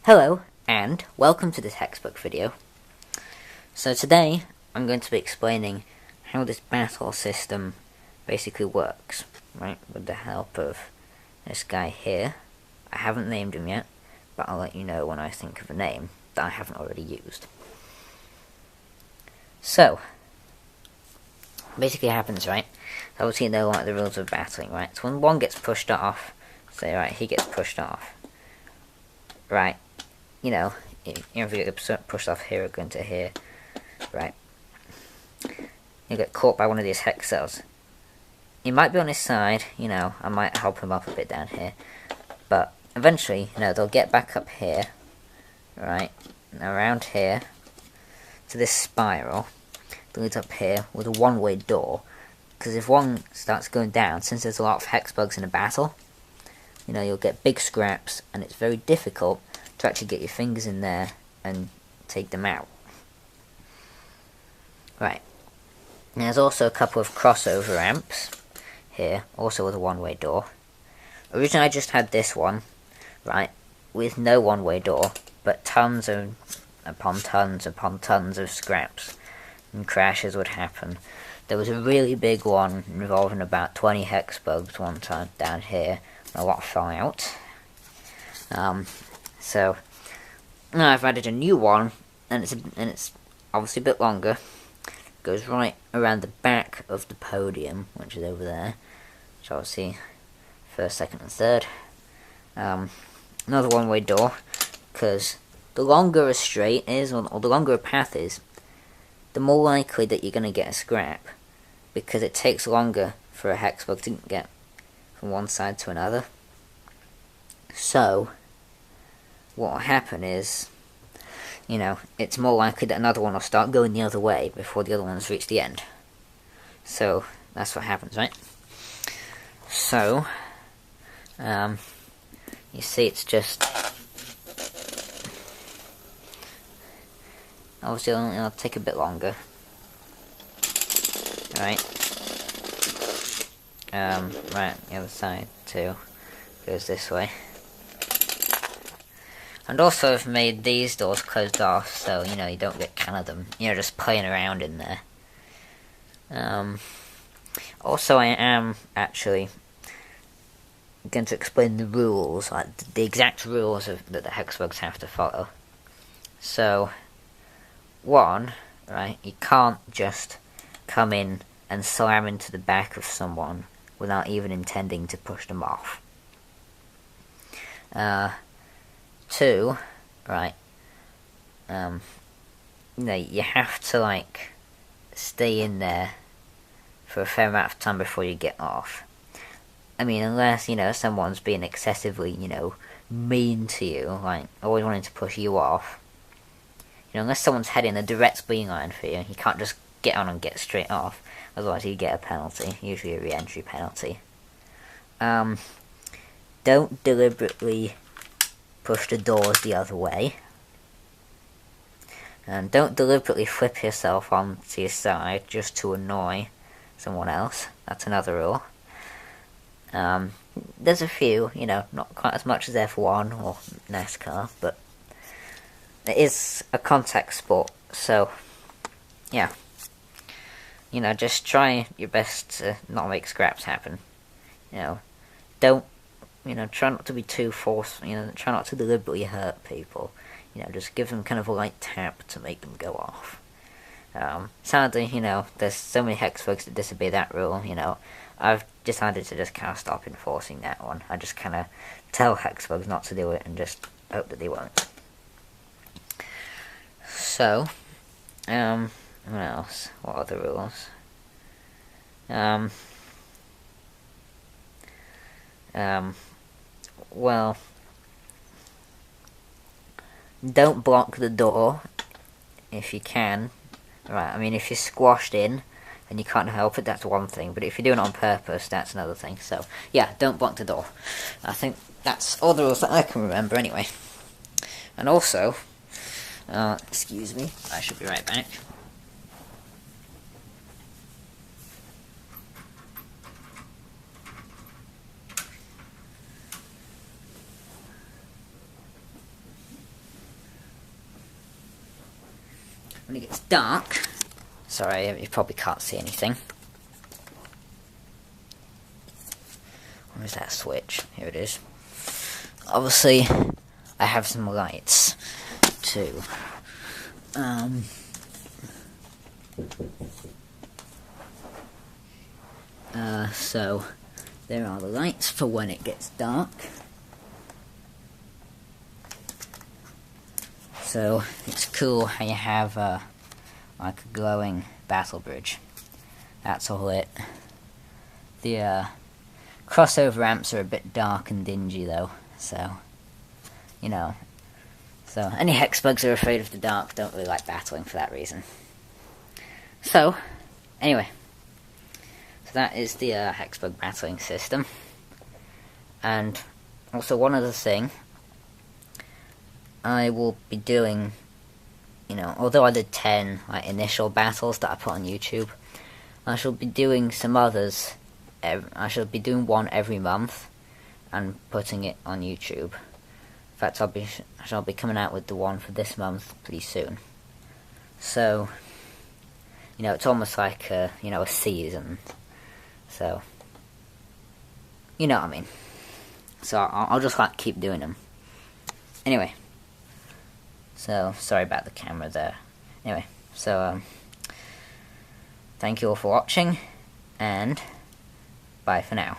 Hello, and welcome to this hexbug video. So today, I'm going to be explaining how this battle system basically works, right, with the help of this guy here. I haven't named him yet, but I'll let you know when I think of a name that I haven't already used. So, basically happens, right, obviously you know like the rules of battling, right, so when one gets pushed off, say, right, he gets pushed off, right, you know, if you get pushed off here or go into here, right, you get caught by one of these hex cells. He might be on his side, you know, I might help him up a bit down here, but eventually, you know, they'll get back up here, right, and around here, to this spiral, that leads up here with a one-way door, because if one starts going down, since there's a lot of hex bugs in a battle, you know, you'll get big scraps, and it's very difficult to actually get your fingers in there and take them out. Right. And there's also a couple of crossover ramps here, also with a one-way door. Originally I just had this one, right, with no one-way door, but tons upon tons of scraps and crashes would happen. There was a really big one involving about 20 hex bugs one time down here, and a lot fell out. So now I've added a new one, and it's obviously a bit longer. It goes right around the back of the podium, which is over there. Which obviously first, second, and third. Another one-way door, because the longer a straight is, or the longer a path is, the more likely that you're going to get a scrap, because it takes longer for a hex bug to get from one side to another. So what will happen is, you know, it's more likely that another one will start going the other way before the other ones reach the end. So that's what happens, right? So, you see it's just, obviously it'll take a bit longer, right? Right, the other side too, goes this way. And also I've made these doors closed off, so, you know, you don't get kind of them, you know, just playing around in there. Also I am actually going to explain the rules, like the exact rules that the hexbugs have to follow. So, one, right, you can't just come in and slam into the back of someone without even intending to push them off. Two, right, you know, you have to, like, stay in there for a fair amount of time before you get off. I mean, unless, you know, someone's being excessively, you know, mean to you, like, always wanting to push you off. You know, unless someone's heading a direct beeline for you, you can't just get on and get straight off, otherwise you get a penalty, usually a re-entry penalty. Don't deliberately push the doors the other way. And don't deliberately flip yourself onto your side just to annoy someone else. That's another rule. There's a few, you know, not quite as much as F1 or NASCAR, but it is a contact sport, so, yeah. You know, just try your best to not make scraps happen. You know, don't, you know, try not to be too forceful, you know, try not to deliberately hurt people. You know, just give them kind of a light tap to make them go off. Sadly, you know, there's so many hex bugs that disobey that rule, you know. I've decided to just kind of stop enforcing that one. I just kind of tell hex bugs not to do it and just hope that they won't. So, what else? What are the rules? Well, don't block the door if you can. Right, I mean, if you're squashed in and you can't help it, that's one thing, but if you're doing it on purpose, that's another thing. So, yeah, don't block the door. I think that's all the rules that I can remember anyway. And also, excuse me, I should be right back. when it gets dark. Sorry, you probably can't see anything. Where's that switch? Here it is. Obviously, I have some lights too. So there are the lights for when it gets dark. So it's cool how you have like a glowing battle bridge. That's all it. The crossover ramps are a bit dark and dingy though, so you know. So any hexbugs who are afraid of the dark don't really like battling for that reason. So anyway, so that is the hexbug battling system. And also one other thing, I will be doing, you know, although I did 10 like initial battles that I put on YouTube, I shall be doing some others. I shall be doing one every month and putting it on YouTube. In fact, I shall be coming out with the one for this month pretty soon. So, you know, it's almost like a season. So, you know what I mean. So I'll just like keep doing them. Anyway. So, sorry about the camera there. Anyway, so, thank you all for watching, and bye for now.